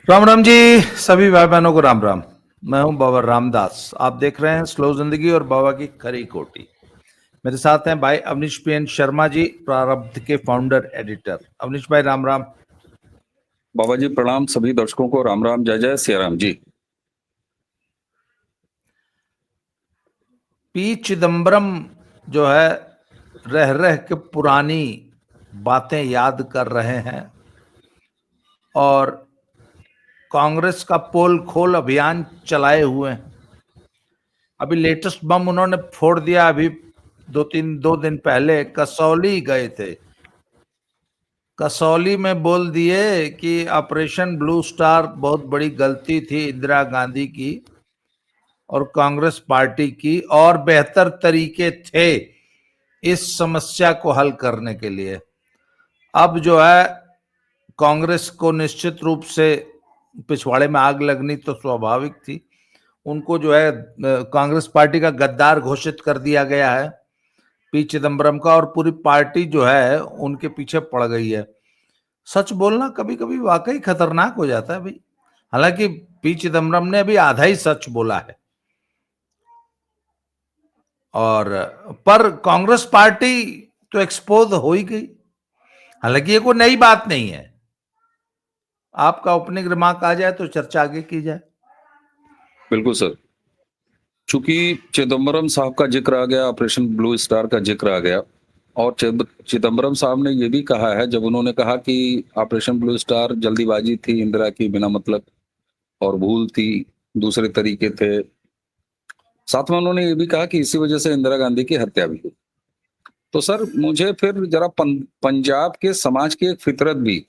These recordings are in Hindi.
राम राम जी। सभी भाई बहनों को राम राम। मैं हूं बाबा रामदास। आप देख रहे हैं स्लो जिंदगी और बाबा की खरी कोटी। मेरे साथ हैं भाई अवनीश पीएन शर्मा जी, प्रारब्ध के फाउंडर एडिटर। अवनीश भाई राम राम। बाबा जी प्रणाम, सभी दर्शकों को राम राम, जय जय सिया राम जी। पी चिदम्बरम जो है रह रह के पुरानी बातें याद कर रहे हैं और कांग्रेस का पोल खोल अभियान चलाए हुए हैं। अभी लेटेस्ट बम उन्होंने फोड़ दिया। अभी दो दिन पहले कसौली गए थे। कसौली में बोल दिए कि ऑपरेशन ब्लू स्टार बहुत बड़ी गलती थी इंदिरा गांधी की और कांग्रेस पार्टी की, और बेहतर तरीके थे इस समस्या को हल करने के लिए। अब जो है कांग्रेस को निश्चित रूप से पिछवाड़े में आग लगनी तो स्वाभाविक थी। उनको जो है कांग्रेस पार्टी का गद्दार घोषित कर दिया गया है पी चिदम्बरम का, और पूरी पार्टी जो है उनके पीछे पड़ गई है। सच बोलना कभी कभी वाकई खतरनाक हो जाता है भाई। हालांकि पी चिदम्बरम ने अभी आधा ही सच बोला है, और पर कांग्रेस पार्टी तो एक्सपोज हो ही गई। हालांकि ये कोई नई बात नहीं है। आपका ओपनिंग रिमार्क आ जाए तो चर्चा आगे की जाए। बिल्कुल सर। चूंकि चिदम्बरम साहब का जिक्र आ गया, ऑपरेशन ब्लू स्टार का जिक्र आ गया, और चिदम्बरम साहब ने ये भी कहा है, जब उन्होंने कहा कि ऑपरेशन ब्लू स्टार जल्दीबाजी थी इंदिरा की, बिना मतलब, और भूल थी, दूसरे तरीके थे। साथ में उन्होंने ये भी कहा कि इसी वजह से इंदिरा गांधी की हत्या भी हुई। तो सर मुझे फिर जरा पंजाब के समाज की एक फितरत भी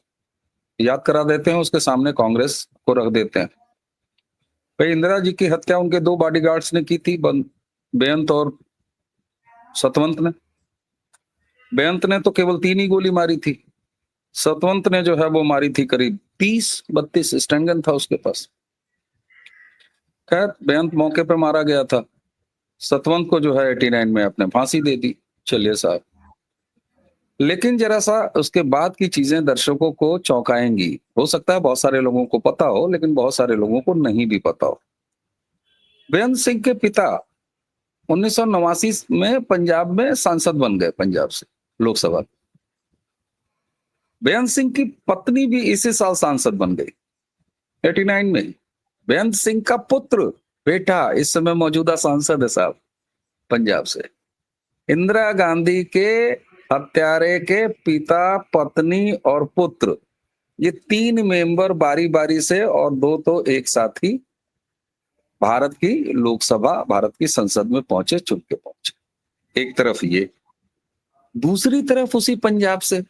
याद करा देते हैं, उसके सामने कांग्रेस को रख देते हैं। भाई इंदिरा जी की हत्या उनके दो बॉडीगार्ड्स ने की थी, बेअंत और सतवंत ने। बेअंत ने तो केवल 3 ही गोली मारी थी। सतवंत ने जो है वो मारी थी करीब 30-32 स्टैंगन था उसके पास। खैर बेअंत मौके पर मारा गया था। सतवंत को जो है 89 में अपने फांसी दे दी। चलिए साहब, लेकिन जरा सा उसके बाद की चीजें दर्शकों को चौंकाएंगी। हो सकता है बहुत सारे लोगों को पता हो, लेकिन बहुत सारे लोगों को नहीं भी पता हो। बेअंत सिंह के पिता 1989 में पंजाब में सांसद बन गए, पंजाब से लोकसभा। बेअंत सिंह की पत्नी भी इसी साल सांसद बन गई 89 में। बेअंत सिंह का पुत्र, बेटा, इस समय मौजूदा सांसद है साहब, पंजाब से। इंदिरा गांधी के हत्यारे के पिता, पत्नी और पुत्र, ये 3 मेंबर बारी बारी से, और 2 तो एक साथ ही भारत की लोकसभा, भारत की संसद में पहुंचे, चुन के पहुंचे। एक तरफ ये, दूसरी तरफ उसी पंजाब से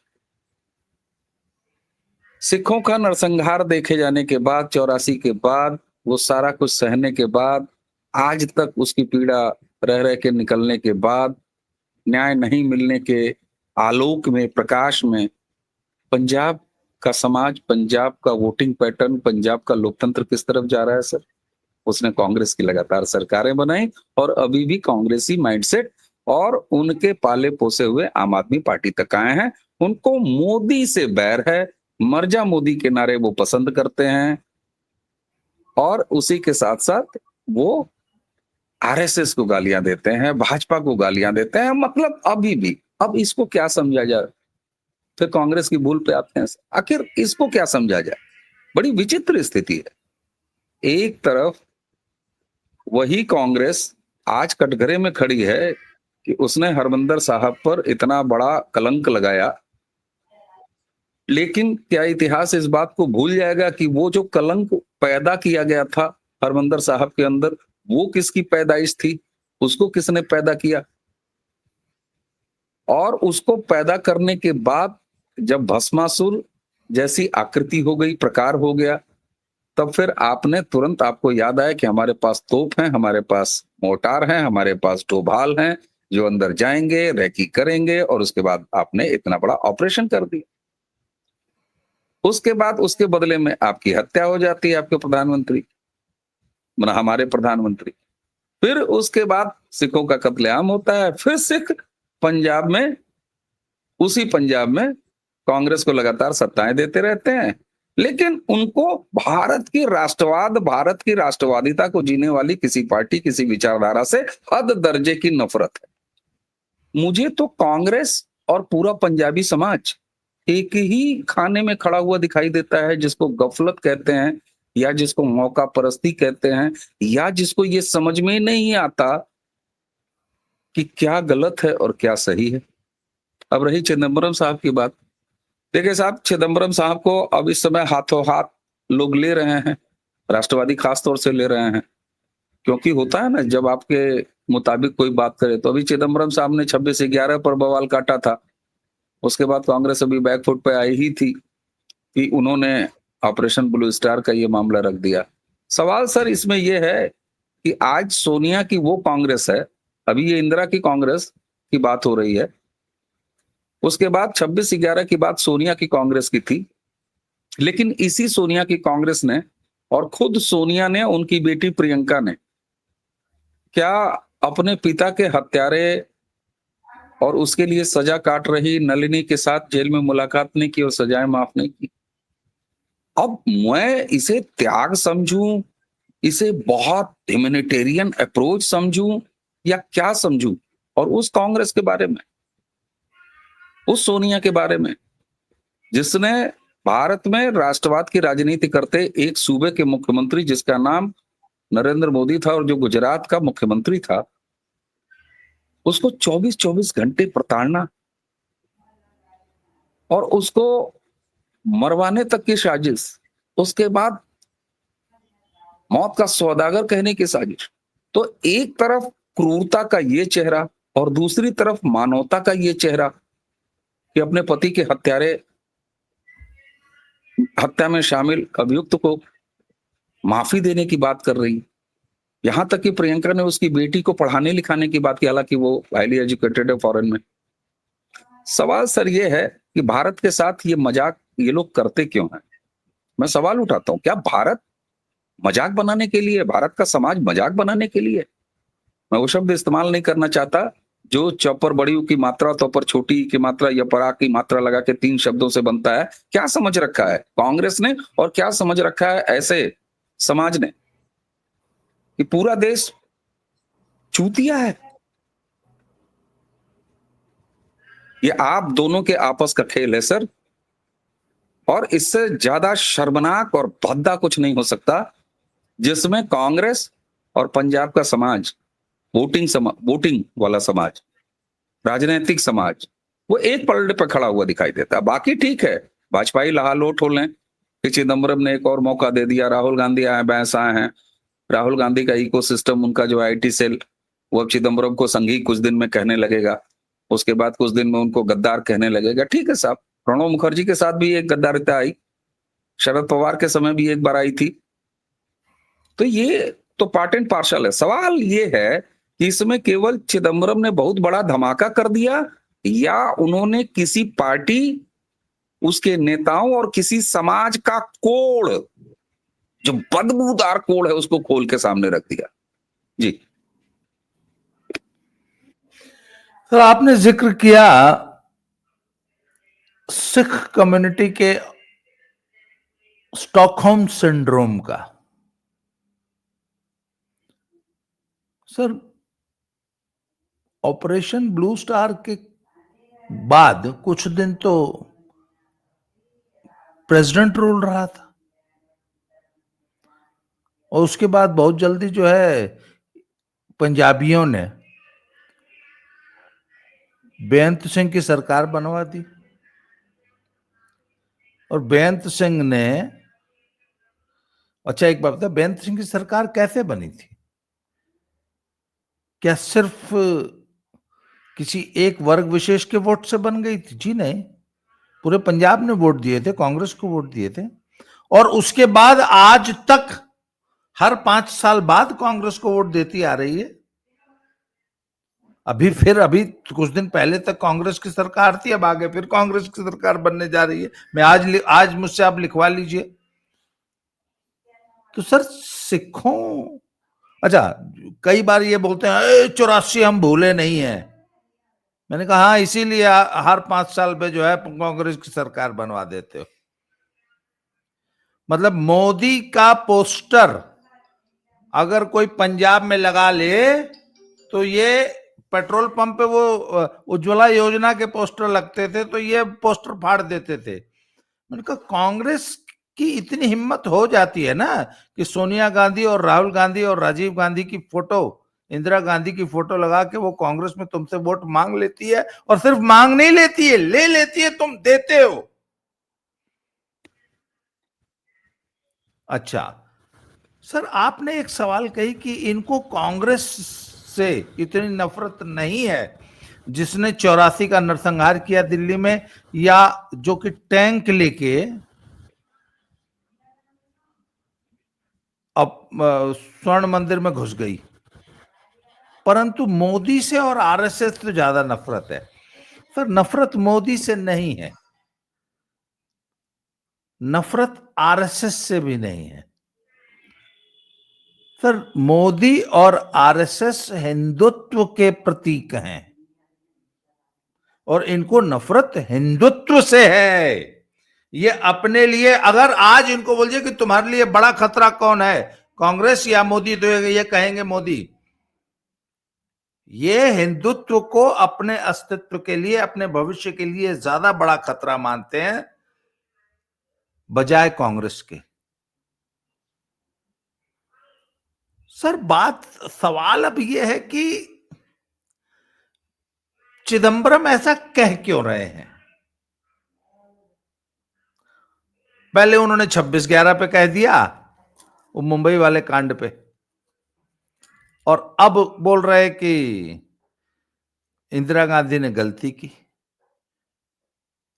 सिखों का नरसंहार देखे जाने के बाद, 84 के बाद, वो सारा कुछ सहने के बाद, आज तक उसकी पीड़ा रह रह के निकलने के बाद, न्याय नहीं मिलने के आलोक में, प्रकाश में, पंजाब का समाज, पंजाब का वोटिंग पैटर्न, पंजाब का लोकतंत्र किस तरफ जा रहा है सर? उसने कांग्रेस की लगातार सरकारें बनाई, और अभी भी कांग्रेसी माइंडसेट और उनके पाले पोसे हुए आम आदमी पार्टी तक आए हैं। उनको मोदी से बैर है, मर जा मोदी के नारे वो पसंद करते हैं, और उसी के साथ साथ वो आरएसएस को गालियां देते हैं, भाजपा को गालियां देते हैं। मतलब अभी भी, अब इसको क्या समझा जाए? फिर कांग्रेस की भूल पे आते हैं, आखिर इसको क्या समझा जाए? बड़ी विचित्र स्थिति है। एक तरफ वही कांग्रेस आज कटघरे में खड़ी है कि उसने हरमंदर साहब पर इतना बड़ा कलंक लगाया, लेकिन क्या इतिहास इस बात को भूल जाएगा कि वो जो कलंक पैदा किया गया था हरमंदर साहब के अंदर, वो किसकी पैदाइश थी? उसको किसने पैदा किया? और उसको पैदा करने के बाद जब भस्मासुर जैसी आकृति हो गई, प्रकार हो गया, तब फिर आपने तुरंत, आपको याद आया कि हमारे पास तोप हैं, हमारे पास मोर्टार हैं, हमारे पास डोभाल हैं, जो अंदर जाएंगे, रेकी करेंगे, और उसके बाद आपने इतना बड़ा ऑपरेशन कर दिया। उसके बाद उसके बदले में आपकी हत्या हो जाती है, आपके प्रधानमंत्री, मतलब हमारे प्रधानमंत्री। फिर उसके बाद सिखों का कत्लेआम होता है। फिर सिख पंजाब में, उसी पंजाब में कांग्रेस को लगातार सत्ताएं देते रहते हैं, लेकिन उनको भारत की राष्ट्रवाद, भारत की राष्ट्रवादिता को जीने वाली किसी पार्टी, किसी विचारधारा से हद दर्जे की नफरत है। मुझे तो कांग्रेस और पूरा पंजाबी समाज एक ही खाने में खड़ा हुआ दिखाई देता है, जिसको गफलत कहते हैं, या जिसको मौका परस्ती कहते हैं, या जिसको ये समझ में नहीं आता कि क्या गलत है और क्या सही है। अब रही चिदम्बरम साहब की बात, देखिए साहब, चिदम्बरम साहब को अब इस समय हाथों हाथ लोग ले रहे हैं, राष्ट्रवादी खास तौर से ले रहे हैं, क्योंकि होता है ना, जब आपके मुताबिक कोई बात करे, तो अभी चिदम्बरम साहब ने 26/11 पर बवाल काटा था। उसके बाद कांग्रेस अभी बैकफुट पे आई ही थी कि उन्होंने ऑपरेशन ब्लू स्टार का ये मामला रख दिया। सवाल सर इसमें यह है कि आज सोनिया की वो कांग्रेस है, अभी ये इंदिरा की कांग्रेस की बात हो रही है, उसके बाद 26/11 की बात सोनिया की कांग्रेस की थी, लेकिन इसी सोनिया की कांग्रेस ने और खुद सोनिया ने, उनकी बेटी प्रियंका ने क्या अपने पिता के हत्यारे और उसके लिए सजा काट रही नलिनी के साथ जेल में मुलाकात नहीं की और सजाएं माफ नहीं की? अब मैं इसे त्याग समझूं, इसे बहुत ह्यूमैनिटेरियन अप्रोच समझूं, या क्या समझूं? और उस कांग्रेस के बारे में, उस सोनिया के बारे में, जिसने भारत में राष्ट्रवाद की राजनीति करते एक सूबे के मुख्यमंत्री, जिसका नाम नरेंद्र मोदी था और जो गुजरात का मुख्यमंत्री था, उसको 24-24 घंटे प्रताड़ना और उसको मरवाने तक की साजिश, उसके बाद मौत का सौदागर कहने की साजिश। तो एक तरफ क्रूरता का ये चेहरा और दूसरी तरफ मानवता का ये चेहरा कि अपने पति के हत्या में शामिल अभियुक्त को माफी देने की बात कर रही। यहां तक कि प्रियंका ने उसकी बेटी को पढ़ाने लिखाने की बात की, हालांकि वो हाईली एजुकेटेड है फॉरेन में। सवाल सर ये है कि भारत के साथ ये मजाक ये लोग करते क्यों हैं? मैं सवाल उठाता हूं, क्या भारत मजाक बनाने के लिए, भारत का समाज मजाक बनाने के लिए? मैं वो शब्द इस्तेमाल नहीं करना चाहता जो चौपर बड़ी की मात्रा तो पर छोटी की मात्रा या परा की मात्रा लगा के 3 शब्दों से बनता है। क्या समझ रखा है कांग्रेस ने और क्या समझ रखा है ऐसे समाज ने कि पूरा देश चूतिया है? ये आप दोनों के आपस का खेल है सर, और इससे ज्यादा शर्मनाक और भद्दा कुछ नहीं हो सकता, जिसमें कांग्रेस और पंजाब का समाज, वोटिंग वाला समाज, राजनीतिक समाज, वो एक पलड़े पर खड़ा हुआ दिखाई देता है। बाकी ठीक है, भाजपाई लहालोट हो लें कि चिदम्बरम ने एक और मौका दे दिया, राहुल गांधी आए, बैंस आए हैं, राहुल गांधी का इकोसिस्टम, उनका जो आईटी सेल, वो अब चिदम्बरम को संघी कुछ दिन में कहने लगेगा, उसके बाद कुछ दिन में उनको गद्दार कहने लगेगा। ठीक है साहब, प्रणब मुखर्जी के साथ भी एक गद्दारिता आई, शरद पवार के समय भी एक बार आई थी, तो ये तो पार्ट एंड पार्सल है। सवाल ये है कि इसमें केवल चिदम्बरम ने बहुत बड़ा धमाका कर दिया, या उन्होंने किसी पार्टी, उसके नेताओं और किसी समाज का कोड़, जो बदबूदार कोड़ है, उसको खोल के सामने रख दिया। जी तो आपने जिक्र किया सिख कम्युनिटी के स्टॉकहोम सिंड्रोम का। सर, ऑपरेशन ब्लू स्टार के बाद कुछ दिन तो प्रेसिडेंट रूल रहा था, और उसके बाद बहुत जल्दी जो है पंजाबियों ने बेअंत सिंह की सरकार बनवा दी। और बेअंत सिंह ने, अच्छा एक बात बता, बेअंत सिंह की सरकार कैसे बनी थी? क्या सिर्फ किसी एक वर्ग विशेष के वोट से बन गई थी? जी नहीं, पूरे पंजाब ने वोट दिए थे, कांग्रेस को वोट दिए थे। और उसके बाद आज तक हर 5 साल बाद कांग्रेस को वोट देती आ रही है। अभी कुछ दिन पहले तक कांग्रेस की सरकार थी, अब आगे फिर कांग्रेस की सरकार बनने जा रही है। मैं आज मुझसे आप लिखवा लीजिए। तो सर सिखों, अच्छा कई बार ये बोलते हैं 84 हम भूले नहीं है। मैंने कहा हाँ, इसीलिए हर 5 साल पे जो है कांग्रेस की सरकार बनवा देते हो। मतलब मोदी का पोस्टर अगर कोई पंजाब में लगा ले तो ये पेट्रोल पंप पे वो उज्ज्वला योजना के पोस्टर लगते थे तो ये पोस्टर फाड़ देते थे। मैंने कहा कांग्रेस की इतनी हिम्मत हो जाती है ना कि सोनिया गांधी और राहुल गांधी और राजीव गांधी की फोटो, इंदिरा गांधी की फोटो लगा के वो कांग्रेस में तुमसे वोट मांग लेती है, और सिर्फ मांग नहीं लेती है, ले लेती है, तुम देते हो। अच्छा सर, आपने एक सवाल कही कि इनको कांग्रेस से इतनी नफरत नहीं है जिसने 84 का नरसंहार किया दिल्ली में, या जो कि टैंक लेके अब स्वर्ण मंदिर में घुस गई, परंतु मोदी से और आरएसएस से ज्यादा नफरत है। सर नफरत मोदी से नहीं है, नफरत आरएसएस से भी नहीं है। सर मोदी और आरएसएस हिंदुत्व के प्रतीक हैं और इनको नफरत हिंदुत्व से है। ये अपने लिए, अगर आज इनको बोलिए कि तुम्हारे लिए बड़ा खतरा कौन है, कांग्रेस या मोदी, तो ये कहेंगे मोदी। ये हिंदुत्व को अपने अस्तित्व के लिए, अपने भविष्य के लिए ज्यादा बड़ा खतरा मानते हैं बजाय कांग्रेस के। सर सवाल अब यह है कि चिदंबरम ऐसा कह क्यों रहे हैं। पहले उन्होंने 26/11 पे कह दिया, वो मुंबई वाले कांड पे, और अब बोल रहे कि इंदिरा गांधी ने गलती की।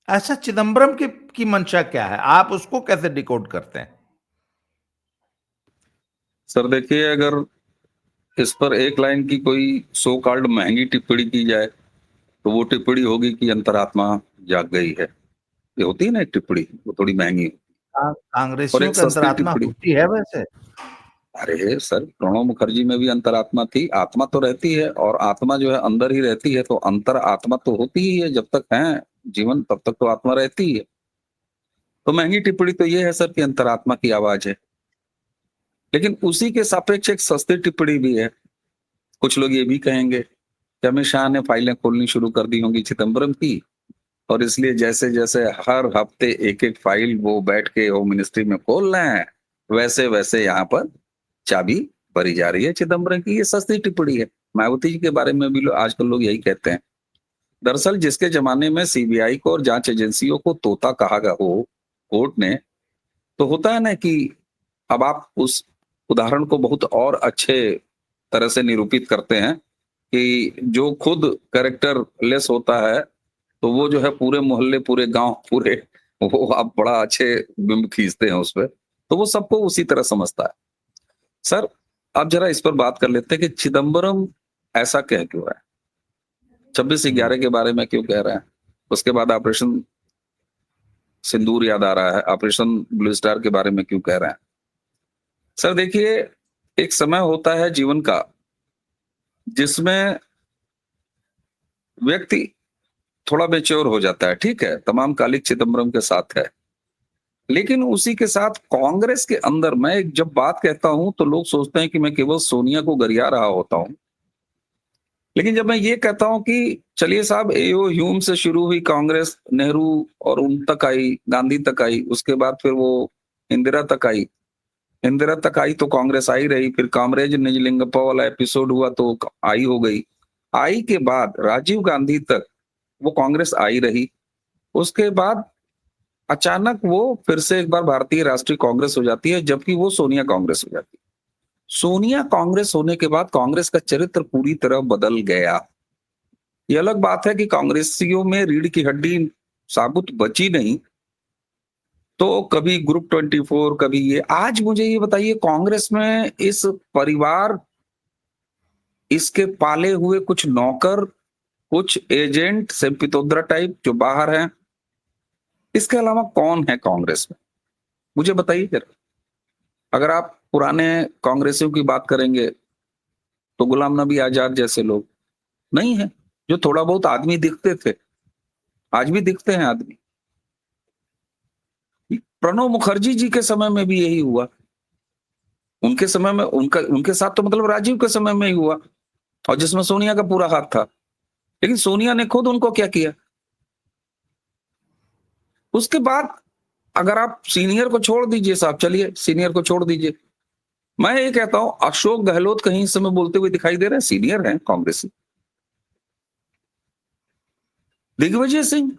ऐसा चिदंबरम की मंशा क्या है, आप उसको कैसे डिकोड करते हैं। सर देखिए, अगर इस पर एक लाइन की कोई सो कॉल्ड महंगी टिप्पणी की जाए तो वो टिप्पणी होगी कि अंतरात्मा जाग गई है। ये होती है ना एक टिप्पणी, वो थोड़ी महंगी। और कांग्रेसियों एक के सस्ती अंतरात्मा टिप्पणी, होती है वैसे। अरे सर प्रणब मुखर्जी में भी अंतरात्मा थी। आत्मा तो रहती है, और आत्मा जो है अंदर ही रहती है, तो अंतर आत्मा तो होती ही है। जब तक है जीवन तब तक तो आत्मा रहती ही है। तो महंगी टिप्पणी तो ये है सर कि अंतरात्मा की आवाज है। लेकिन उसी के सापेक्ष एक सस्ती टिप्पणी भी है। कुछ लोग ये भी कहेंगे कि अमित शाह ने फाइलें खोलनी शुरू कर दी होंगी चिदम्बरम की, और इसलिए जैसे जैसे हर हफ्ते एक एक फाइल वो बैठ के होम मिनिस्ट्री में खोल रहे हैं, वैसे वैसे यहाँ पर चाबी भरी जा रही है चिदम्बरम की। ये सस्ती टिप्पणी है। मायावती जी के बारे में भी आजकल लोग यही कहते हैं। दरअसल जिसके जमाने में सीबीआई को और जांच एजेंसियों को तोता कहा गया हो कोर्ट ने, तो होता है ना कि अब आप उस उदाहरण को बहुत और अच्छे तरह से निरूपित करते हैं कि जो खुद कैरेक्टर लेस होता है, तो वो जो है पूरे मोहल्ले, पूरे गांव, पूरे, वो आप बड़ा अच्छे बिंब खींचते हैं उस पे, तो वो सबको उसी तरह समझता है। सर अब जरा इस पर बात कर लेते हैं कि चिदम्बरम ऐसा कह क्यों रहा है, 26/11 के बारे में क्यों कह रहे हैं, उसके बाद ऑपरेशन सिंदूर याद आ रहा है, ऑपरेशन ब्लू स्टार के बारे में क्यों कह रहे हैं। सर देखिए, एक समय होता है जीवन का जिसमें व्यक्ति थोड़ा मेच्योर हो जाता है, ठीक है, तमाम कालिक चिदम्बरम के साथ है। लेकिन उसी के साथ कांग्रेस के अंदर मैं जब बात कहता हूं तो लोग सोचते हैं कि मैं केवल सोनिया को गरिया रहा होता हूं। लेकिन जब मैं ये कहता हूं कि चलिए साहब, एओ ह्यूम से शुरू हुई कांग्रेस, नेहरू और उन तक आई, गांधी तक आई, उसके बाद फिर वो इंदिरा तक आई। इंदिरा तक आई तो कांग्रेस आई रही, फिर कामरेज निजलिंगप्पा वाला एपिसोड हुआ तो आई हो गई। आई के बाद राजीव गांधी तक वो कांग्रेस आई रही। उसके बाद अचानक वो फिर से एक बार भारतीय राष्ट्रीय कांग्रेस हो जाती है, जबकि वो सोनिया कांग्रेस हो जाती है। सोनिया कांग्रेस होने के बाद कांग्रेस का चरित्र पूरी तरह बदल गया। ये अलग बात है कि कांग्रेसियों में रीढ़ की हड्डी साबुत बची नहीं, तो कभी ग्रुप 24, कभी ये। आज मुझे ये बताइए, कांग्रेस में इस परिवार, इसके पाले हुए कुछ नौकर, कुछ एजेंट सेम्पितोद्रा टाइप जो बाहर हैं, इसके अलावा कौन है कांग्रेस में, मुझे बताइए जरा। अगर आप पुराने कांग्रेसियों की बात करेंगे तो गुलाम नबी आजाद जैसे लोग नहीं है, जो थोड़ा बहुत आदमी दिखते थे, आज भी दिखते हैं आदमी। प्रणब मुखर्जी जी के समय में भी यही हुआ। उनके समय में उनके साथ तो मतलब राजीव के समय में ही हुआ, और जिसमें सोनिया का पूरा हाथ था। लेकिन सोनिया ने खुद उनको क्या किया? उसके बाद अगर आप सीनियर को छोड़ दीजिए साहब, चलिए सीनियर को छोड़ दीजिए, मैं ये कहता हूं अशोक गहलोत कहीं इस समय बोलते हुए दिखाई दे रहे हैं, सीनियर हैं कांग्रेसी। दिग्विजय सिंह,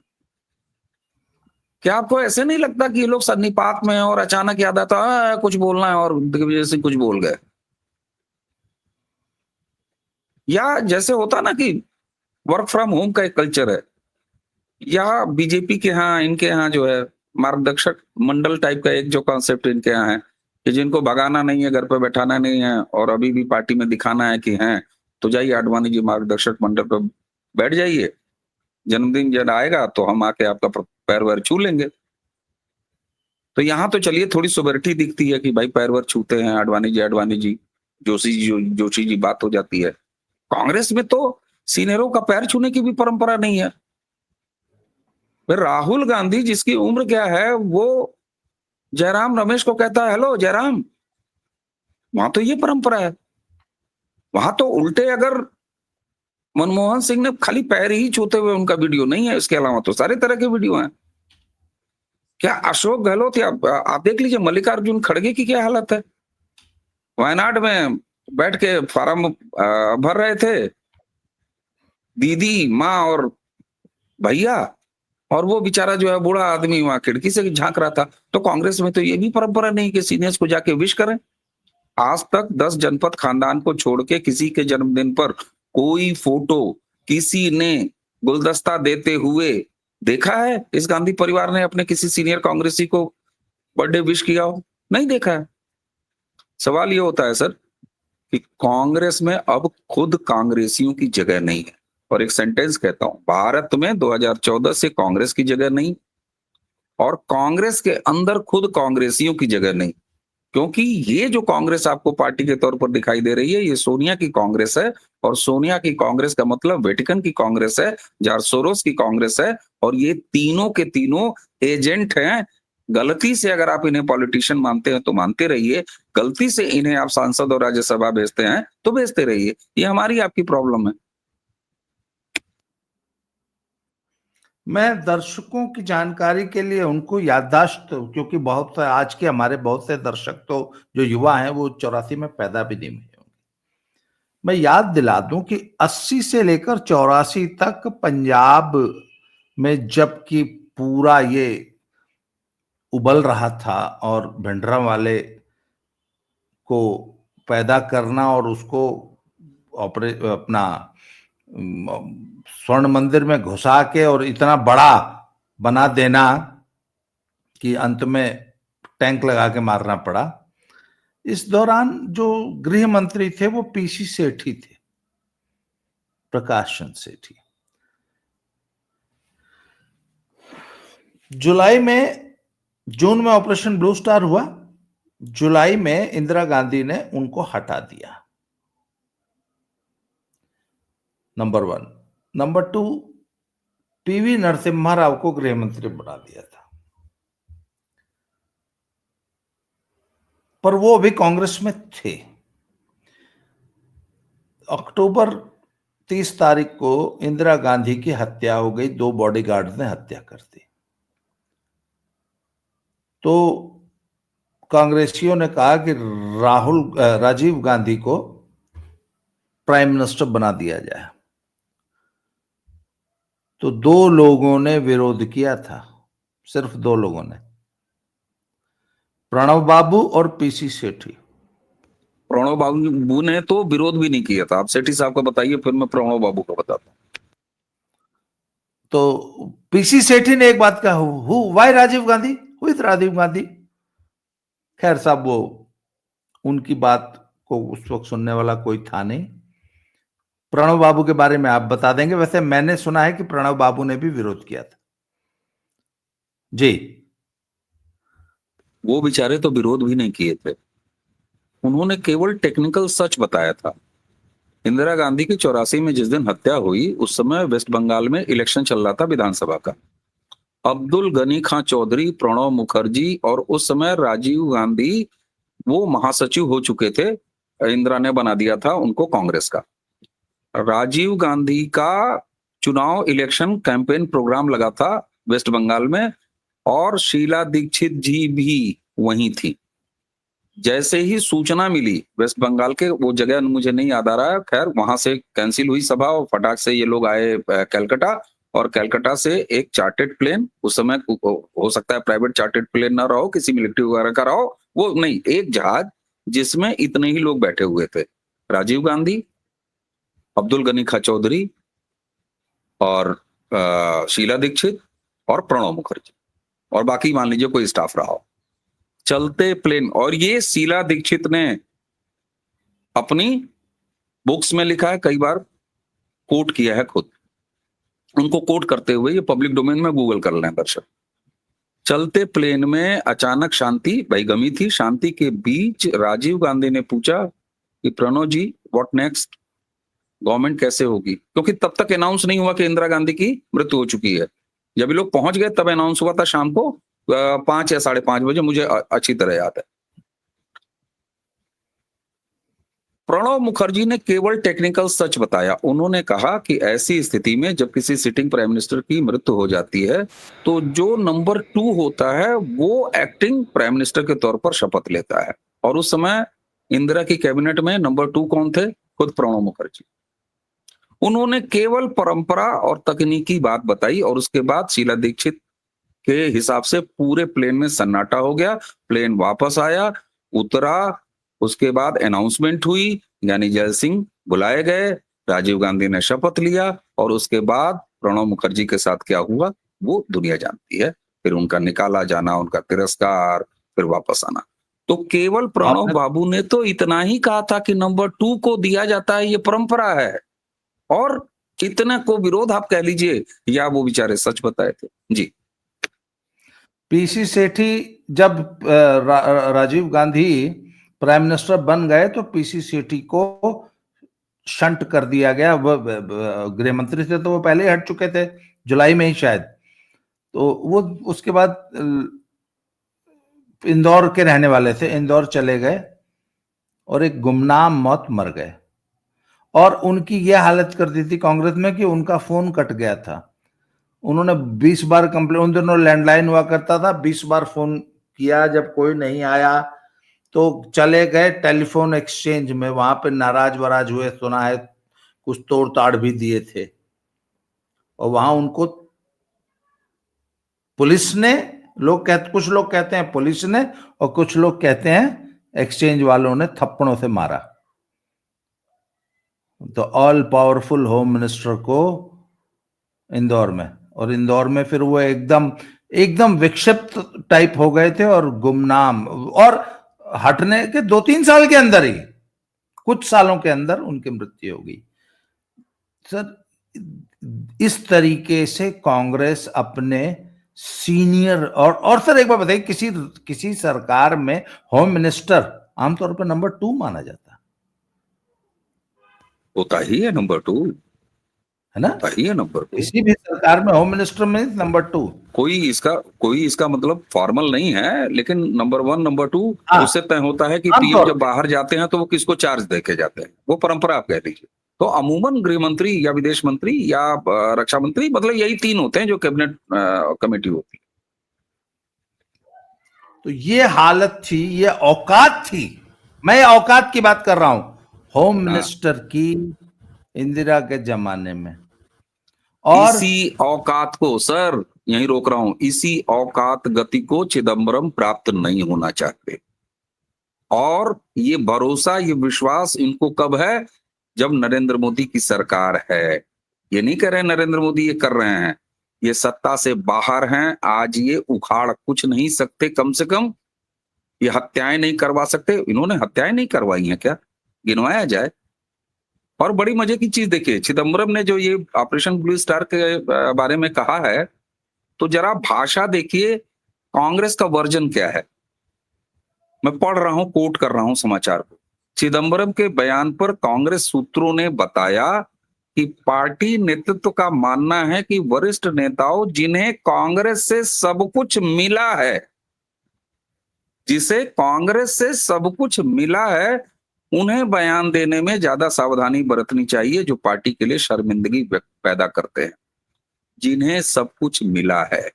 क्या आपको ऐसे नहीं लगता कि ये लोग सन्निपात में हैं और अचानक याद आता है कुछ बोलना है और दिग्विजय सिंह कुछ बोल गए? या जैसे होता ना कि वर्क फ्रॉम होम का एक कल्चर है, या बीजेपी के यहाँ इनके यहाँ जो है मार्गदर्शक मंडल टाइप का एक जो कॉन्सेप्ट इनके यहाँ है कि जिनको भगाना नहीं है, घर पे बैठाना नहीं है और अभी भी पार्टी में दिखाना है कि हैं, तो जाइए आडवाणी जी मार्गदर्शक मंडल पर बैठ जाइए, जन्मदिन जब आएगा तो हम आके आपका पैर वैर छू लेंगे। तो यहाँ तो चलिए थोड़ी सोबरिटी दिखती है कि भाई पैर वैर छूते हैं आडवाणी जी, जोशी जी बात हो जाती है। कांग्रेस में तो सीनियरों का पैर छूने की भी परंपरा नहीं है। फिर राहुल गांधी जिसकी उम्र क्या है, वो जयराम रमेश को कहता है हेलो जयराम, वहां तो ये परंपरा है। वहां तो उल्टे अगर मनमोहन सिंह ने खाली पैर ही छूते हुए उनका वीडियो नहीं है, इसके अलावा तो सारे तरह के वीडियो हैं। क्या अशोक गहलोत या आप देख लीजिए मल्लिकार्जुन खड़गे की क्या हालत है, वायनाड में बैठ के फार्म भर रहे थे, दीदी माँ और भैया, और वो बेचारा जो है बूढ़ा आदमी वहां खिड़की से झांक रहा था। तो कांग्रेस में तो ये भी परंपरा नहीं कि सीनियर्स को जाके विश करें। आज तक 10 जनपद खानदान को छोड़ के किसी के जन्मदिन पर कोई फोटो किसी ने गुलदस्ता देते हुए देखा है इस गांधी परिवार ने अपने किसी सीनियर कांग्रेसी को बर्थडे विश किया हो? नहीं देखा है। सवाल ये होता है सर कि कांग्रेस में अब खुद कांग्रेसियों की जगह नहीं है। और एक सेंटेंस कहता हूं, भारत में 2014 से कांग्रेस की जगह नहीं, और कांग्रेस के अंदर खुद कांग्रेसियों की जगह नहीं। क्योंकि ये जो कांग्रेस आपको पार्टी के तौर पर दिखाई दे रही है, ये सोनिया की कांग्रेस है, और सोनिया की कांग्रेस का मतलब वेटिकन की कांग्रेस है, जॉर्ज सोरोस की कांग्रेस है, और ये तीनों के तीनों एजेंट हैं। गलती से अगर आप इन्हें पॉलिटिशियन मानते हैं तो मानते रहिए, गलती से इन्हें आप सांसद और राज्यसभा भेजते हैं तो भेजते रहिए, ये हमारी आपकी प्रॉब्लम है। मैं दर्शकों की जानकारी के लिए उनको याददाश्त, क्योंकि बहुत से आज के हमारे बहुत से दर्शक तो जो युवा हैं वो 84 में पैदा भी नहीं हुए होंगे, मैं याद दिला दूं कि 80 से लेकर 84 तक पंजाब में जबकि पूरा ये उबल रहा था और भिंडरावाले को पैदा करना और उसको अपना स्वर्ण मंदिर में घुसा के और इतना बड़ा बना देना कि अंत में टैंक लगा के मारना पड़ा। इस दौरान जो गृह मंत्री थे वो पीसी सेठी थे, प्रकाश चंद्र सेठी। जून में ऑपरेशन ब्लू स्टार हुआ, जुलाई में इंदिरा गांधी ने उनको हटा दिया, number 1। Number 2, PV Narasimha Rao को गृह मंत्री बना दिया था, पर वो अभी कांग्रेस में थे। अक्टूबर 30 तारीख को इंदिरा गांधी की हत्या हो गई, 2 बॉडीगार्ड ने हत्या कर दी। तो कांग्रेसियों ने कहा कि राजीव गांधी को प्राइम मिनिस्टर बना दिया जाए। तो 2 लोगों ने विरोध किया था, सिर्फ 2 लोगों ने, प्रणब बाबू और पीसी सेठी। प्रणब बाबू ने तो विरोध भी नहीं किया था। आप सेठी साहब को बताइए, फिर मैं प्रणब बाबू को बताता हूँ। तो पीसी सेठी ने एक बात कहा, वाई राजीव गांधी, हुई राजीव गांधी। खैर साहब, वो उनकी बात को उस वक्त सुनने वाला कोई था नहीं। प्रणब बाबू के बारे में आप बता देंगे? वैसे मैंने सुना है कि प्रणब बाबू ने भी विरोध किया था जी। वो बेचारे तो विरोध भी नहीं किए थे, उन्होंने केवल टेक्निकल सच बताया था। इंदिरा गांधी की 84 में जिस दिन हत्या हुई, उस समय वेस्ट बंगाल में इलेक्शन चल रहा था विधानसभा का। अब्दुल गनी खां चौधरी, प्रणब मुखर्जी और उस समय राजीव गांधी वो महासचिव हो चुके थे। इंदिरा ने बना दिया था उनको कांग्रेस का। राजीव गांधी का चुनाव इलेक्शन कैंपेन प्रोग्राम लगा था वेस्ट बंगाल में, और शीला दीक्षित जी भी वहीं थी। जैसे ही सूचना मिली वेस्ट बंगाल के, वो जगह मुझे नहीं याद आ रहा है, खैर वहां से कैंसिल हुई सभा और फटाक से ये लोग आए कलकत्ता, और कलकत्ता से एक चार्टेड प्लेन, उस समय हो सकता है प्राइवेट चार्टेड प्लेन ना रहो, किसी मिलिट्री वगैरह का रहो, वो नहीं, एक जहाज जिसमें इतने ही लोग बैठे हुए थे, राजीव गांधी, अब्दुल गनी खां चौधरी और शीला दीक्षित और प्रणब मुखर्जी, और बाकी मान लीजिए कोई स्टाफ रहा हो। चलते प्लेन, और ये शीला दीक्षित ने अपनी बुक्स में लिखा है, कई बार कोट किया है खुद, उनको कोट करते हुए, ये पब्लिक डोमेन में गूगल कर लें दर्शक। चलते प्लेन में अचानक शांति, भाई गमी थी, शांति के बीच राजीव गांधी ने पूछा कि प्रणब जी व्हाट नेक्स्ट, गवर्नमेंट कैसे होगी, क्योंकि तब तक अनाउंस नहीं हुआ कि इंदिरा गांधी की मृत्यु हो चुकी है। जब ये लोग पहुंच गए तब अनाउंस हुआ था शाम को 5 या 5:30 बजे, मुझे अच्छी तरह याद है। प्रणब मुखर्जी ने केवल टेक्निकल सच बताया। उन्होंने कहा कि ऐसी स्थिति में जब किसी सिटिंग प्राइम मिनिस्टर की मृत्यु हो जाती है तो जो नंबर 2 होता है वो एक्टिंग प्राइम मिनिस्टर के तौर पर शपथ लेता है, और उस समय इंदिरा की कैबिनेट में नंबर 2 कौन थे? खुद प्रणब मुखर्जी। उन्होंने केवल परंपरा और तकनीकी बात बताई, और उसके बाद शीला दीक्षित के हिसाब से पूरे प्लेन में सन्नाटा हो गया। प्लेन वापस आया, उतरा, उसके बाद अनाउंसमेंट हुई, यानी जय सिंह बुलाए गए, राजीव गांधी ने शपथ लिया, और उसके बाद प्रणब मुखर्जी के साथ क्या हुआ वो दुनिया जानती है। फिर उनका निकाला जाना, उनका तिरस्कार, फिर वापस आना। तो केवल प्रणब आपने बाबू ने तो इतना ही कहा था कि नंबर 2 को दिया जाता है, ये परंपरा है, और इतना को विरोध आप कह लीजिए, या वो बेचारे सच बताए थे। जी। पीसी सेठी जब राजीव गांधी प्राइम मिनिस्टर बन गए तो पीसी सेठी को शंट कर दिया गया। वो गृह मंत्री थे तो वो पहले ही हट चुके थे, जुलाई में ही शायद। तो वो उसके बाद इंदौर के रहने वाले थे, इंदौर चले गए और एक गुमनाम मौत मर गए। और उनकी यह हालत कर दी थी कांग्रेस में कि उनका फोन कट गया था। उन्होंने 20 बार कंप्लेन, उन दिनों लैंडलाइन हुआ करता था, 20 बार फोन किया, जब कोई नहीं आया तो चले गए टेलीफोन एक्सचेंज में, वहां पे नाराज वराज हुए, सुना है कुछ तोड़ ताड़ भी दिए थे। और वहां उनको पुलिस ने, कुछ लोग कहते हैं पुलिस ने और कुछ लोग कहते हैं एक्सचेंज वालों ने थप्पड़ों से मारा। तो ऑल पावरफुल होम मिनिस्टर को इंदौर में, और इंदौर में फिर वो एकदम एकदम विक्षिप्त टाइप हो गए थे और गुमनाम, और हटने के 2-3 साल के अंदर ही, कुछ सालों के अंदर उनकी मृत्यु हो गई। सर, इस तरीके से कांग्रेस अपने सीनियर, और सर एक बात बताइए, किसी सरकार में होम मिनिस्टर आमतौर पर नंबर 2 माना जाता होता ही है नंबर 2, है ना? होता ही है नंबर 2। किसी भी सरकार में होम मिनिस्टर में नंबर 2। कोई इसका मतलब फॉर्मल नहीं है, लेकिन नंबर 1 नंबर 2 हाँ, उससे तय होता है कि पीएम आमतौर जब बाहर जाते हैं तो वो किसको चार्ज देके जाते हैं, वो परंपरा आप कह लीजिए। तो अमूमन गृह मंत्री या विदेश मंत्री या रक्षा मंत्री, मतलब यही 3 होते हैं जो कैबिनेट कमेटी होती है। तो ये हालत थी, ये औकात थी, मैं औकात की बात कर रहा हूं, होम हाँ। मिनिस्टर की इंदिरा के जमाने में। और इसी औकात को, सर यही रोक रहा हूं, इसी औकात गति को चिदम्बरम प्राप्त नहीं होना चाहते। और ये भरोसा, ये विश्वास इनको कब है? जब नरेंद्र मोदी की सरकार है। ये नहीं कह रहे नरेंद्र मोदी ये कर रहे हैं, ये सत्ता से बाहर हैं, आज ये उखाड़ कुछ नहीं सकते, कम से कम ये हत्याएं नहीं करवा सकते। इन्होंने हत्याएं नहीं करवाई हैं क्या? गिनवाया जाए। और बड़ी मजे की चीज देखिए, चिदम्बरम ने जो ये ऑपरेशन ब्लू स्टार के बारे में कहा है, तो जरा भाषा देखिए, कांग्रेस का वर्जन क्या है। मैं पढ़ रहा हूं, कोट कर रहा हूं समाचार को। चिदम्बरम के बयान पर कांग्रेस सूत्रों ने बताया कि पार्टी नेतृत्व का मानना है कि वरिष्ठ नेताओं जिन्हें कांग्रेस से सब कुछ मिला है, जिसे कांग्रेस से सब कुछ मिला है, उन्हें बयान देने में ज्यादा सावधानी बरतनी चाहिए जो पार्टी के लिए शर्मिंदगी पैदा करते हैं। जिन्हें सब कुछ मिला है,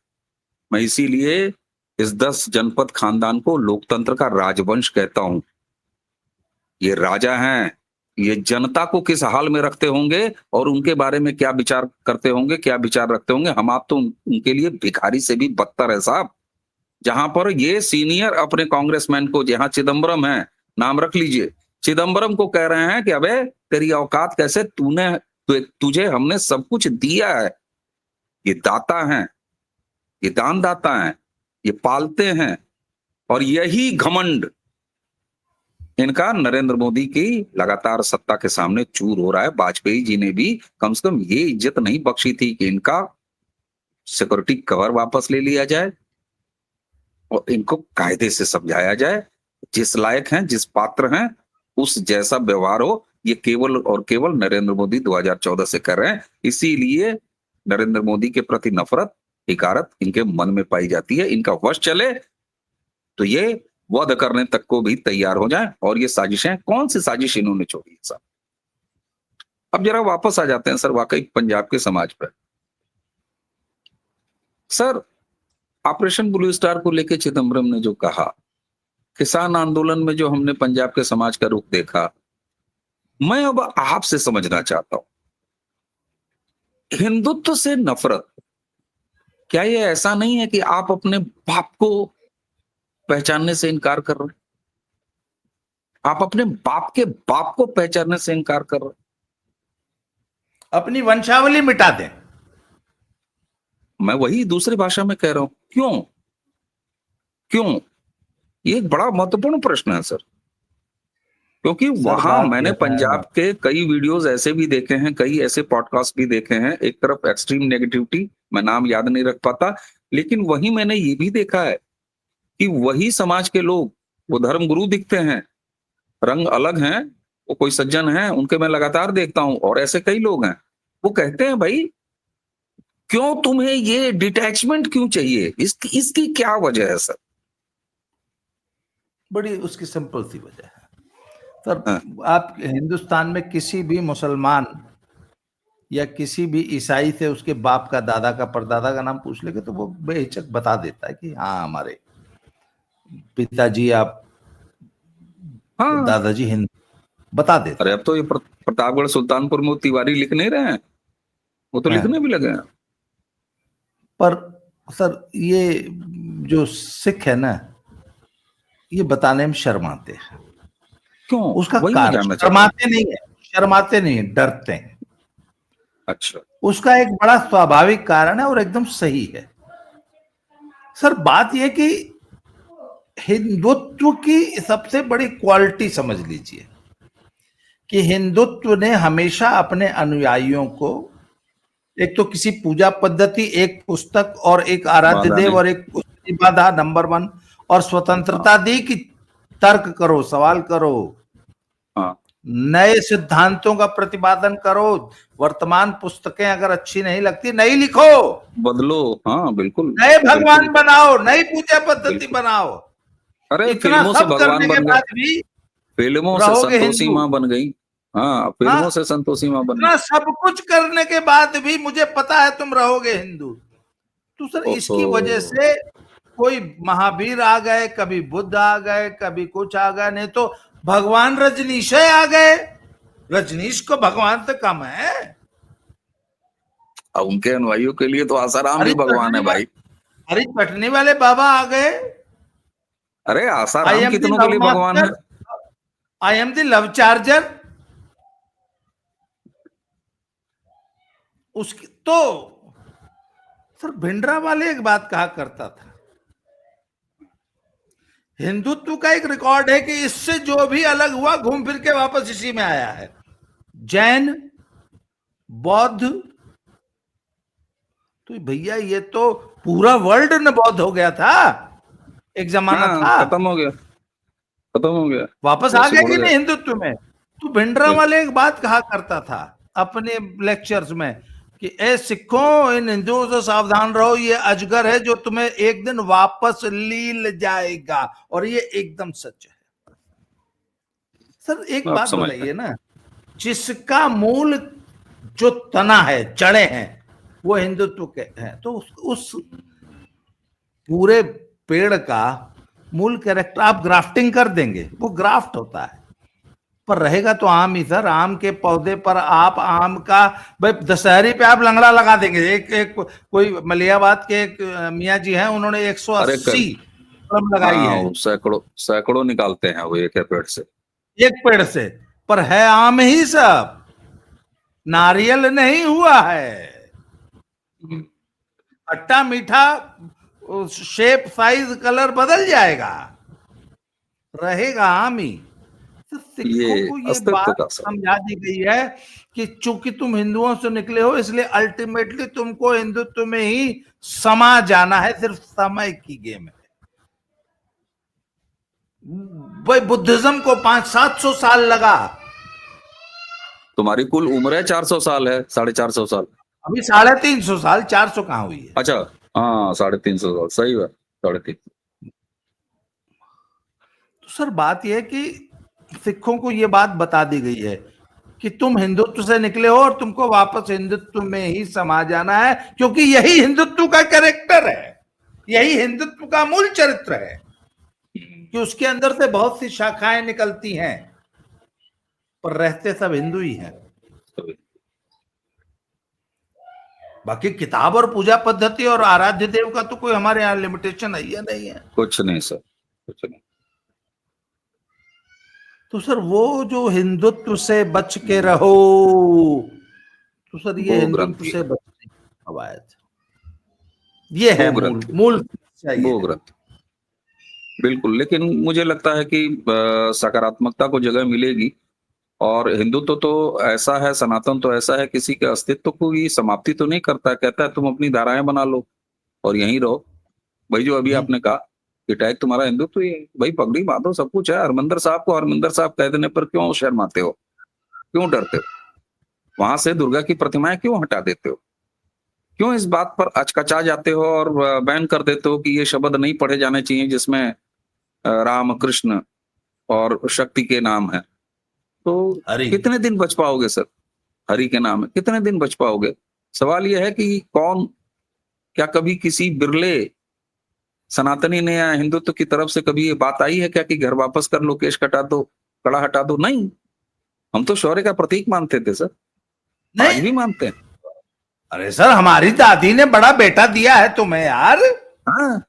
मैं इसीलिए इस 10 जनपद खानदान को लोकतंत्र का राजवंश कहता हूं। ये राजा हैं, ये जनता को किस हाल में रखते होंगे और उनके बारे में क्या विचार करते होंगे, क्या विचार रखते होंगे, हम आप तो उनके लिए भिखारी से भी बदतर है साहब। जहां पर ये सीनियर अपने कांग्रेसमैन को, जहां चिदम्बरम है, नाम रख लीजिए, चिदम्बरम को कह रहे हैं कि अबे तेरी औकात कैसे, तुझे हमने सब कुछ दिया है। ये दाता हैं, ये दानदाता हैं, ये पालते हैं, और यही घमंड इनका नरेंद्र मोदी की लगातार सत्ता के सामने चूर हो रहा है। वाजपेयी जी ने भी कम से कम ये इज्जत नहीं बख्शी थी कि इनका सिक्योरिटी कवर वापस ले लिया जाए और इनको कायदे से समझाया जाए, जिस लायक हैं, जिस पात्र हैं, उस जैसा व्यवहार हो। ये केवल और केवल नरेंद्र मोदी 2014 से कर रहे हैं, इसीलिए नरेंद्र मोदी के प्रति नफरत, हिकारत इनके मन में पाई जाती है। इनका वश चले तो ये वध करने तक को भी तैयार हो जाए। और ये साजिशें, कौन सी साजिश इन्होंने छोड़ी है सर। अब जरा वापस आ जाते हैं सर वाकई पंजाब के समाज पर। सर, ऑपरेशन ब्लू स्टार को लेकर चिदम्बरम ने जो कहा, किसान आंदोलन में जो हमने पंजाब के समाज का रुख देखा, मैं अब आपसे समझना चाहता हूं, हिंदुत्व से नफरत, क्या ये ऐसा नहीं है कि आप अपने बाप को पहचानने से इनकार कर रहे हैं? आप अपने बाप के बाप को पहचानने से इनकार कर रहे हैं? अपनी वंशावली मिटा दें। मैं वही दूसरी भाषा में कह रहा हूं, क्यों क्यों? ये एक बड़ा महत्वपूर्ण प्रश्न है सर, क्योंकि वहां मैंने पंजाब के कई वीडियोस ऐसे भी देखे हैं, कई ऐसे पॉडकास्ट भी देखे हैं। एक तरफ एक्सट्रीम नेगेटिविटी, मैं नाम याद नहीं रख पाता, लेकिन वही मैंने ये भी देखा है कि वही समाज के लोग, वो धर्मगुरु दिखते हैं, रंग अलग हैं, वो कोई सज्जन हैं, उनके मैं लगातार देखता हूं, और ऐसे कई लोग हैं, वो कहते हैं भाई क्यों तुम्हें ये डिटैचमेंट क्यों चाहिए, इसकी क्या वजह है सर? बड़ी उसकी सिंपल सी वजह है सर। आप हिंदुस्तान में किसी भी मुसलमान या किसी भी ईसाई से उसके बाप का, दादा का, परदादा का नाम पूछ लेंगे तो वो बेहिचक बता देता है कि हाँ हमारे पिताजी, आप हाँ, दादाजी हिंदू, बता देते। अरे अब तो ये प्रतापगढ़ सुल्तानपुर में तिवारी लिख नहीं रहे हैं, वो तो लिखने भी लगे हैं। पर सर ये जो सिख है ना, ये बताने में शर्माते हैं। क्यों? उसका कारण, शर्माते नहीं है, डरते हैं। अच्छा, उसका एक बड़ा स्वाभाविक कारण है और एकदम सही है सर। बात यह कि हिंदुत्व की सबसे बड़ी क्वालिटी समझ लीजिए कि हिंदुत्व ने हमेशा अपने अनुयायियों को एक तो किसी पूजा पद्धति, एक पुस्तक और एक आराध्य देव और एक बाधा नंबर 1, और स्वतंत्रता दी कि तर्क करो, सवाल करो, नए सिद्धांतों का प्रतिपादन करो, वर्तमान पुस्तकें अगर अच्छी नहीं लगती नहीं लिखो, बदलो, हाँ बिल्कुल, नए भगवान बनाओ, नई पूजा पद्धति बनाओ। अरे फिल्मों से भगवान बन गए, फिल्मों से संतोषी माँ बन गई, हाँ फिल्मों से संतोषी माँ बन गई। सब कुछ करने के बाद भी मुझे पता है तुम रहोगे हिंदू। तो सर इसकी वजह से कोई महावीर आ गए, कभी बुद्ध आ गए, कभी कुछ आ गए, नहीं तो भगवान रजनीश आ गए। रजनीश को भगवान से कम है। अब उनके अनुयायियों के लिए तो आसाराम भी भगवान है भाई। अरे कटनी वाले बाबा आ गए। अरे आसाराम कितनों के लिए भगवान है। I am the love charger. उसकी तो सर भिंडरा वाले एक बात कहा करता था, हिंदुत्व का एक रिकॉर्ड है कि इससे जो भी अलग हुआ घूम फिर के वापस इसी में आया है। जैन, बौद्ध, तो भैया ये तो पूरा वर्ल्ड न बौद्ध हो गया था, एक जमाना था, खत्म हो गया, वापस आ गया कि नहीं हिंदुत्व में। तो भिंडरा वाले एक बात कहा करता था, अपने लेक्चर्स में कि ए सिखों, इन हिंदुओं से सावधान रहो, ये अजगर है जो तुम्हें एक दिन वापस लील जाएगा, और ये एकदम सच है। सर एक आप बात समझ बताइए ना, जिसका मूल जो तना है, जड़े हैं, वो हिंदुत्व के हैं, तो उस पूरे पेड़ का मूल कैरेक्टर आप ग्राफ्टिंग कर देंगे, वो ग्राफ्ट होता है, पर रहेगा तो आम ही सर। आम के पौधे पर आप आम का, भाई दशहरी पे आप लंगड़ा लगा देंगे। एक कोई मलियाबाद के एक मियाँ जी हैं, उन्होंने अरे 180 कलम लगाई है हाँ, सैकड़ों सैकड़ों निकालते हैं वो एक पेड़ से, एक पेड़ से, पर है आम ही सब, नारियल नहीं हुआ है। खट्टा मीठा शेप साइज कलर बदल जाएगा, रहेगा आम ही। तो सिखों ये को ये अस्तित्व बात का असर। समझा दी गई है कि चूंकि तुम हिंदुओं से निकले हो, इसलिए अल्टीमेटली तुमको हिंदुत्व में ही समा जाना है, सिर्फ समय की गेम है। भाई बुद्धिज्म को 500-700 साल लगा, तुम्हारी कुल उम्र है 400 साल है, 450 साल। अभी 350 साल, 400 कहां हुई है? अच्छा, हाँ 350 साल, सही बात, 350। तो सर बात यह है कि सिखों को यह बात बता दी गई है कि तुम हिंदुत्व से निकले हो और तुमको वापस हिंदुत्व में ही समा जाना है, क्योंकि यही हिंदुत्व का कैरेक्टर है, यही हिंदुत्व का मूल चरित्र है, कि उसके अंदर से बहुत सी शाखाएं निकलती हैं, पर रहते सब हिंदू ही हैं। बाकी किताब और पूजा पद्धति और आराध्य देव का तो कोई हमारे यहाँ लिमिटेशन है या नहीं है? कुछ नहीं सर, कुछ नहीं। तो सर वो जो हिंदुत्व से बच के रहो, तो सर ये हिंदुत्व से बचने की कवायद, ये है मूल मूल वो ग्रंथ, बिल्कुल। लेकिन मुझे लगता है कि सकारात्मकता को जगह मिलेगी, और हिंदुत्व तो ऐसा है, सनातन तो ऐसा है, किसी के अस्तित्व को भी समाप्ति तो नहीं करता है। कहता है तुम अपनी धाराएं बना लो और यहीं रहो। भाई जो अभी आपने कहा कि टैग तुम्हारा हिंदुत्व ही है, भाई पगड़ी बांधो, सब कुछ है। हरमिंदर साहब को हरमिंदर साहब कह देने पर क्यों शर्माते हो, क्यों डरते हो? वहां से दुर्गा की प्रतिमाएं क्यों हटा देते हो? क्यों इस बात पर अचकचा जाते हो और बैन कर देते हो कि ये शब्द नहीं पढ़े जाने चाहिए जिसमें राम कृष्ण और शक्ति के नाम है? तो कितने दिन बच पाओगे सर? हरि के नाम है, कितने दिन बच पाओगे? सवाल यह है कि कौन, क्या कभी किसी बिरले सनातनी ने या हिंदुत्व की तरफ से कभी ये बात आई है क्या कि घर वापस कर लो, केश कटा दो, कड़ा हटा दो? नहीं, हम तो शौर्य का प्रतीक मानते थे सर, आज भी मानते हैं। अरे सर हमारी दादी ने बड़ा बेटा दिया है तुम्हें यार। हाँ,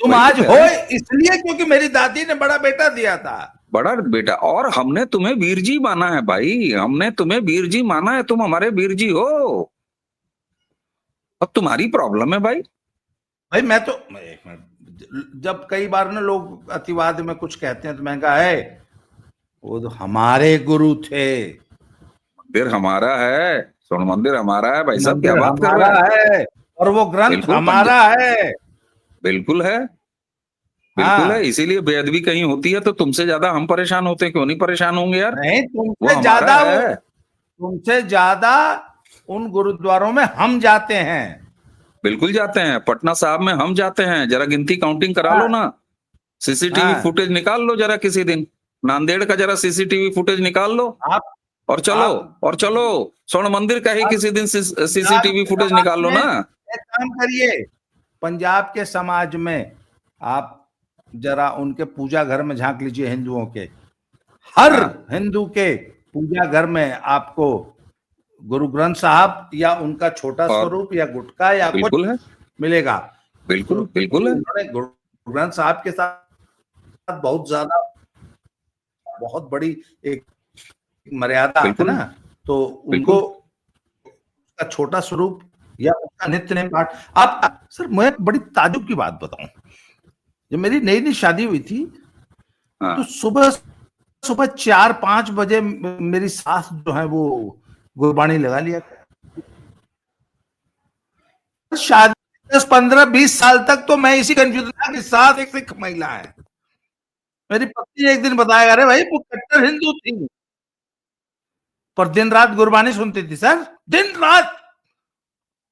तुम आज हो इसलिए क्योंकि मेरी दादी ने बड़ा बेटा दिया था, बड़ा बेटा। और हमने तुम्हें वीर जी माना है भाई, हमने तुम्हें वीर जी माना है, तुम हमारे वीर जी हो। अब तुम्हारी प्रॉब्लम है भाई। भाई मैं तो जब कई बार ना लोग अतिवाद में कुछ कहते हैं तो मैं कहा है वो तो हमारे गुरु थे। मंदिर हमारा है, स्वर्ण मंदिर हमारा है भाई साहब, क्या बात कर रहे हैं? और वो ग्रंथ हमारा है। बिल्कुल है, बिल्कुल है। इसीलिए बेअदबी कहीं होती है तो तुमसे ज्यादा हम परेशान होते हैं। क्यों नहीं परेशान होंगे यार? नहीं, तुमसे ज्यादा उन गुरुद्वारों में हम जाते हैं। बिल्कुल जाते हैं, पटना साहब में हम जाते हैं। जरा गिनती काउंटिंग करा लो ना, सीसीटीवी फुटेज निकाल लो जरा किसी दिन, नांदेड़ का जरा सीसीटीवी फुटेज निकाल लो और चलो स्वर्ण मंदिर का ही किसी दिन सीसीटीवी फुटेज निकाल लो ना। एक काम करिए, पंजाब के समाज में आप जरा उनके पूजा घर में झांक लीजिए, हिंदुओं के हर हिंदू के पूजा घर में आपको गुरु ग्रंथ साहब या उनका छोटा स्वरूप या गुटका या कुछ मिलेगा। बिल्कुल बिल्कुल है। उन्होंने गुरु ग्रंथ साहब के साथ बहुत ज्यादा, बहुत बड़ी एक मर्यादा है ना, तो उनको का छोटा स्वरूप या उनका नित्य नेम पाठ। आप सर मैं बड़ी ताजुब की बात बताऊं, जब मेरी नई नई शादी हुई थी तो सुबह 4-5 बजे मेरी सास जो है वो गुरबानी लगा लिया। शादी 10-15-20 साल तक तो मैं इसी कंफ्यूजन था कि सास एक सिख महिला है। मेरी पत्नी ने एक दिन बताया, अरे भाई वो कट्टर हिंदू थी। पर दिन रात गुरबानी सुनती थी सर, दिन रात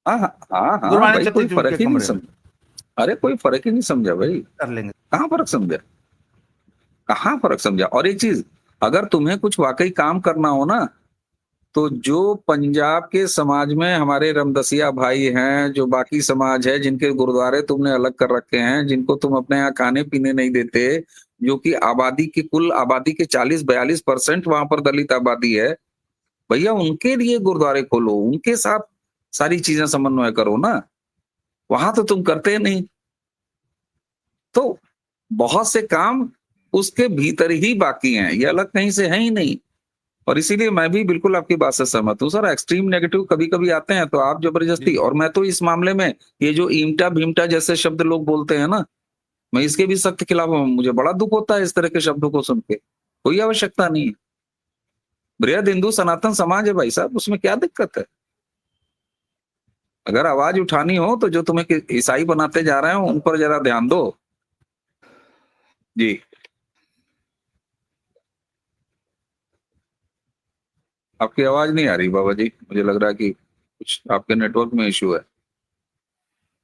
हाँ हाँ हाँ गुरबानी भाई, चलती कोई थी फर्क उनके ही नहीं कमरे में। समझा। अरे कोई फर्क ही नहीं समझा भाई, कर लेंगे। कहाँ फर्क समझा, कहाँ फर्क समझा। और एक चीज, अगर तुम्हें कुछ वाकई काम करना हो ना, तो जो पंजाब के समाज में हमारे रामदसिया भाई हैं, जो बाकी समाज है जिनके गुरुद्वारे तुमने अलग कर रखे हैं, जिनको तुम अपने यहाँ खाने पीने नहीं देते, जो कि आबादी की कुल आबादी के 40-42% वहां पर दलित आबादी है, भैया उनके लिए गुरुद्वारे खोलो, उनके साथ सारी चीजें समन्वय करो ना। वहां तो तुम करते नहीं। तो बहुत से काम उसके भीतर ही बाकी हैं, ये अलग कहीं से है ही नहीं। और इसीलिए मैं भी बिल्कुल आपकी बात से सहमत हूँ सर। एक्सट्रीम नेगेटिव कभी कभी आते हैं तो आप जबरदस्ती, और मैं तो इस मामले में ये जो ईमटा भीमटा जैसे शब्द लोग बोलते हैं ना, मैं इसके भी सख्त खिलाफ हूँ। मुझे बड़ा दुख होता है इस तरह के शब्दों को सुन के। कोई आवश्यकता नहीं है। बृहद हिंदू सनातन समाज है भाई साहब, उसमें क्या दिक्कत है। अगर आवाज उठानी हो तो जो तुम्हें ईसाई बनाते जा रहे हो उन पर जरा ध्यान दो। जी। आपकी आवाज नहीं आ रही बाबा जी, मुझे लग रहा है कि कुछ आपके नेटवर्क में इश्यू है।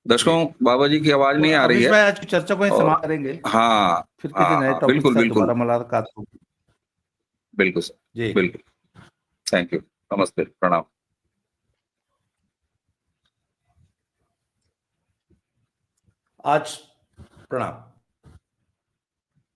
दर्शकों, बाबा जी की आवाज नहीं आ रही अवनीश है। भाई, आज की चर्चा को ही और समाप्त करेंगे, हाँ फिर किसी हाँ नए हाँ, टॉपिक के बिल्कुल साथ बिल्कुल दोबारा मुलाकात होगी। बिल्कुल सर, जी, बिल्कुल। थैंक यू, नमस्ते, प्रणाम। आज प्रणाम।